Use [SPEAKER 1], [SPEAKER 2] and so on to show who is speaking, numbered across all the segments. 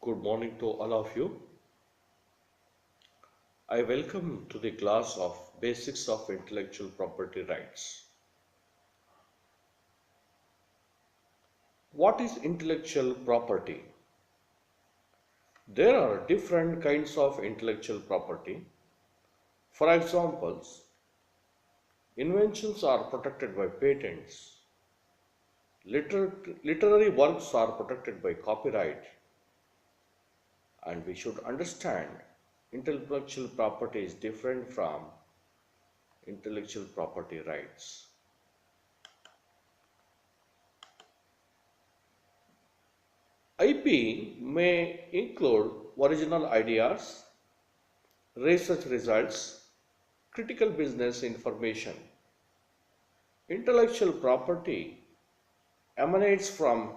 [SPEAKER 1] Good morning to all of you. I welcome to the class of Basics of Intellectual Property Rights. What is intellectual property? There are different kinds of intellectual property. For examples, inventions are protected by patents. Literary works are protected by copyright. And we should understand intellectual property is different from intellectual property rights. IP may include original ideas, research results, critical business information. Intellectual property emanates from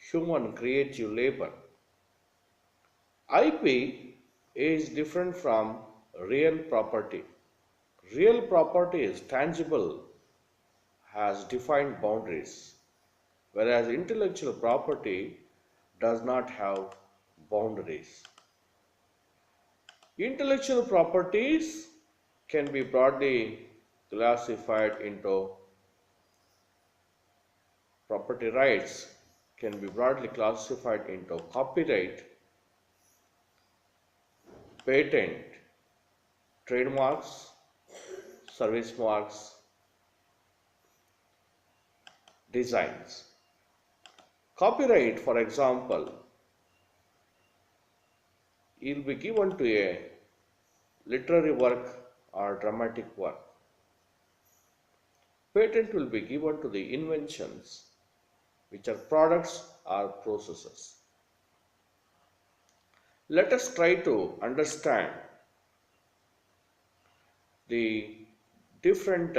[SPEAKER 1] human creative labor. IP is different from real property. Real property is tangible, has defined boundaries, whereas intellectual property does not have boundaries. Intellectual properties can be broadly classified into property rights can be broadly classified into copyright, patent, trademarks, service marks, designs. Copyright, for example, will be given to a literary work or dramatic work. Patent will be given to the inventions, which are products or processes. Let us try to understand the different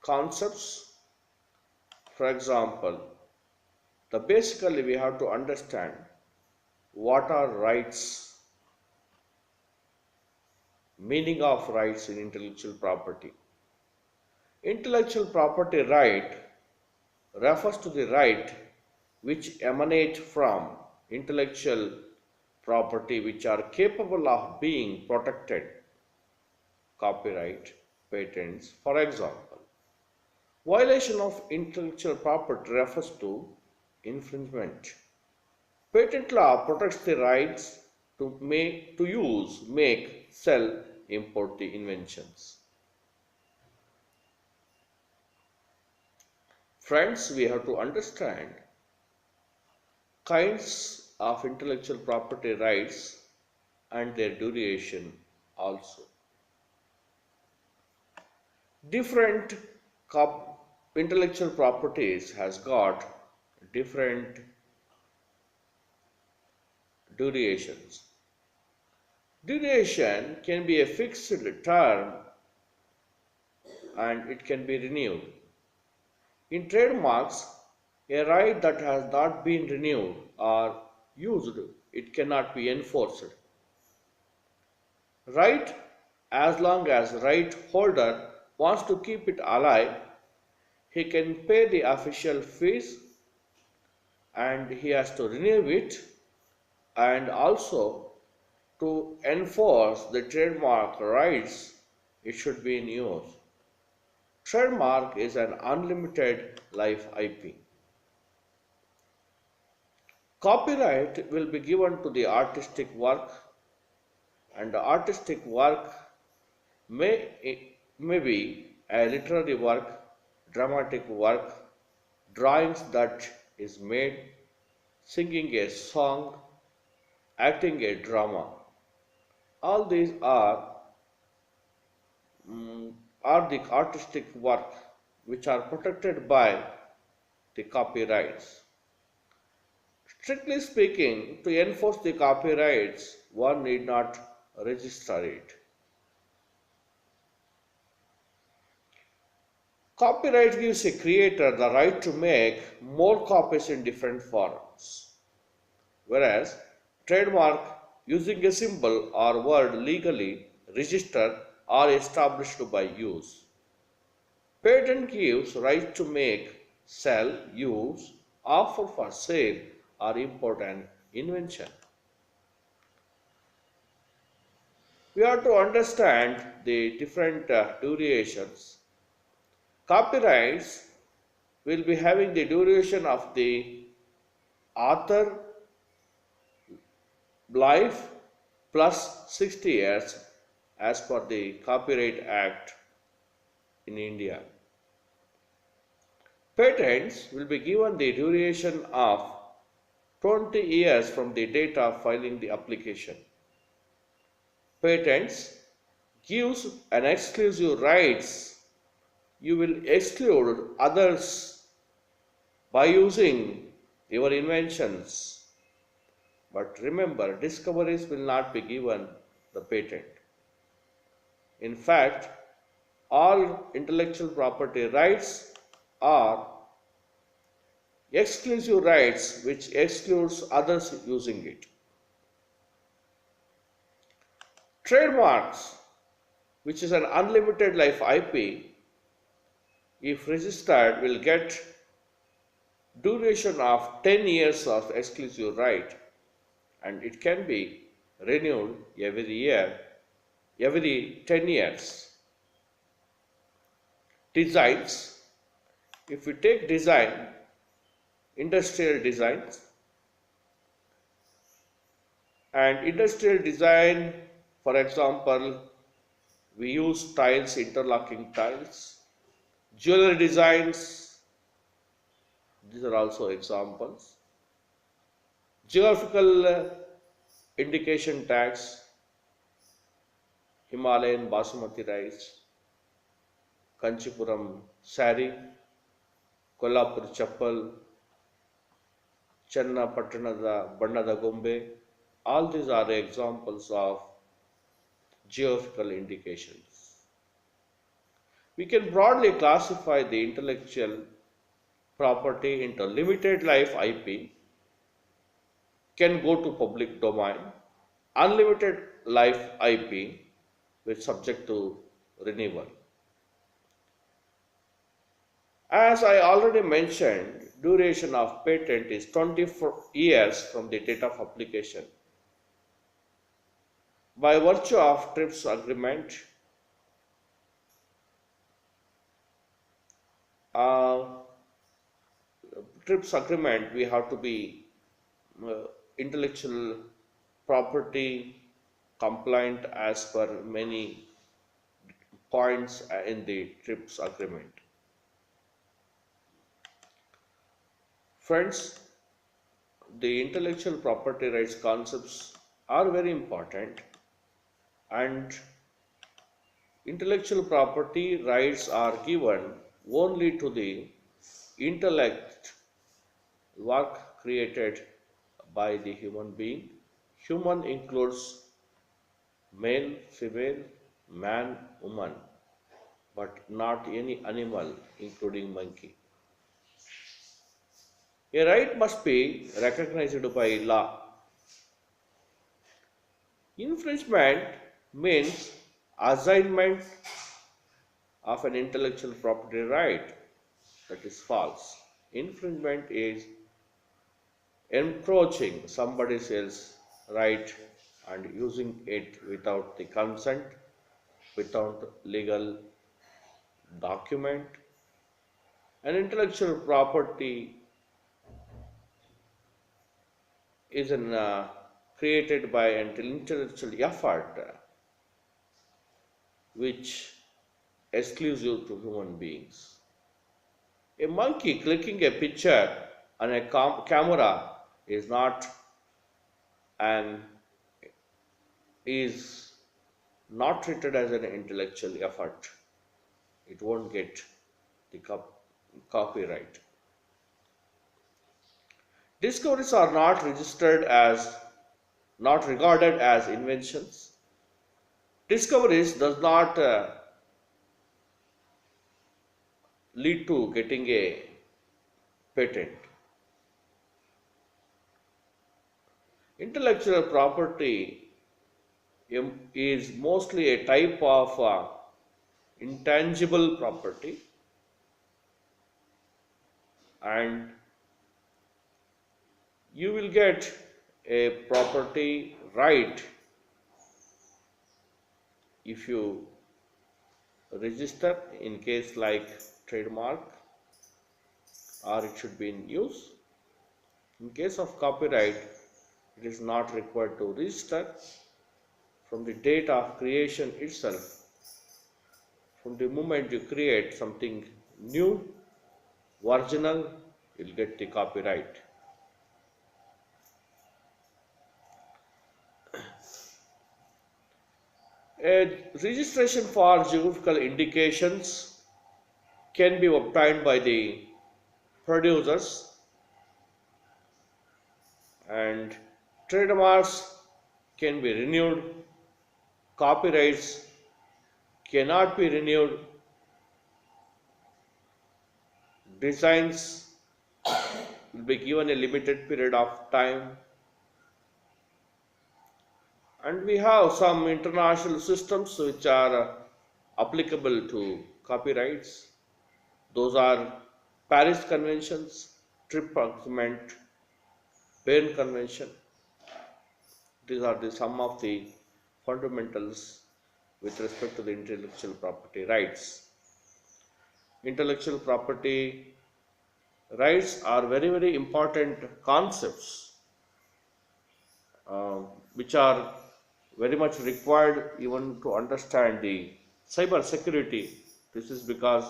[SPEAKER 1] concepts. For example, basically we have to understand what are rights, meaning of rights in intellectual property. Intellectual property right refers to the right which emanate from intellectual property which are capable of being protected. Copyright, patents, for example. Violation of intellectual property refers to infringement. Patent law protects the rights to use, make, sell, import the inventions. Friends, we have to understand kinds of intellectual property rights and their duration also. Different intellectual properties has got different durations. Duration can be a fixed term and it can be renewed. In trademarks, a right that has not been renewed or used, it cannot be enforced. Right, as long as right holder wants to keep it alive, he can pay the official fees and he has to renew it, and also to enforce the trademark rights, it should be in use. Trademark is an unlimited life IP. Copyright will be given to the artistic work, and the artistic work may be a literary work, dramatic work, drawings that is made, singing a song, acting a drama. All these are the artistic work which are protected by the copyrights. Strictly speaking, to enforce the copyrights, one need not register it. Copyright gives a creator the right to make more copies in different forms, whereas trademark using a symbol or word legally registered or established by use. Patent gives right to make, sell, use, offer for sale or import an invention. We have to understand the different durations. Copyrights will be having the duration of the author life plus 60 years as per the Copyright Act in India. Patents will be given the duration of 20 years from the date of filing the application. Patents gives an exclusive rights. You will exclude others by using your inventions. But remember, discoveries will not be given the patent. In fact, all intellectual property rights are exclusive rights which excludes others using it. Trademarks, which is an unlimited life IP, if registered, will get duration of 10 years of exclusive right, and it can be renewed every year, every 10 years. Designs, if we take design, industrial designs, and industrial design, for example, we use tiles, interlocking tiles, jewelry designs, these are also examples. Geographical indication tags, Himalayan basmati rice, Kanchipuram sari, Kolhapur chappal, Channa Pattanada Bannada Gombe, all these are examples of geographical indications. We can broadly classify the intellectual property into limited life IP, can go to public domain, unlimited life IP which subject to renewal. As I already mentioned, duration of patent is 24 years from the date of application. By virtue of TRIPS agreement, uh, we have to be intellectual property compliant as per many points in the TRIPS agreement. Friends, the intellectual property rights concepts are very important, and intellectual property rights are given only to the intellect work created by the human being. Human includes male, female, man, woman, but not any animal, including monkey. A right must be recognized by law. Infringement means assignment of an intellectual property right. That is false. Infringement is encroaching somebody else's right and using it without the consent, without legal document. An intellectual property is created by an intellectual effort which exclusive to human beings. A monkey clicking a picture on a camera is not an is not treated as an intellectual effort. It won't get the copyright. Discoveries are not regarded as inventions. Discoveries does not lead to getting a patent. Intellectual property is mostly a type of intangible property, and you will get a property right if you register in case like trademark, or it should be in use. In case of copyright, it is not required to register. From the date of creation itself, from the moment you create something new, original, you'll get the copyright. A registration for geographical indications can be obtained by the producers, and trademarks can be renewed. Copyrights cannot be renewed. Designs will be given a limited period of time. And we have some international systems which are applicable to copyrights. Those are Paris Conventions, Trip Agreement, Berne Convention. These are the some of the fundamentals with respect to the intellectual property rights. Intellectual property rights are very, very important concepts uh, which are very much required even to understand the cyber security. This is because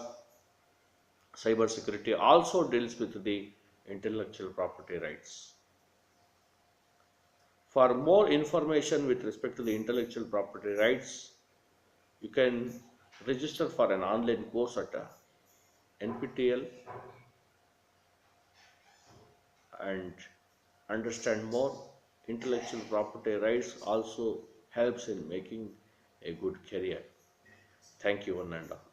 [SPEAKER 1] cyber security also deals with the intellectual property rights. For more information with respect to the intellectual property rights, you can register for an online course at NPTEL and understand more. Intellectual property rights also helps in making a good career. Thank you, one and all.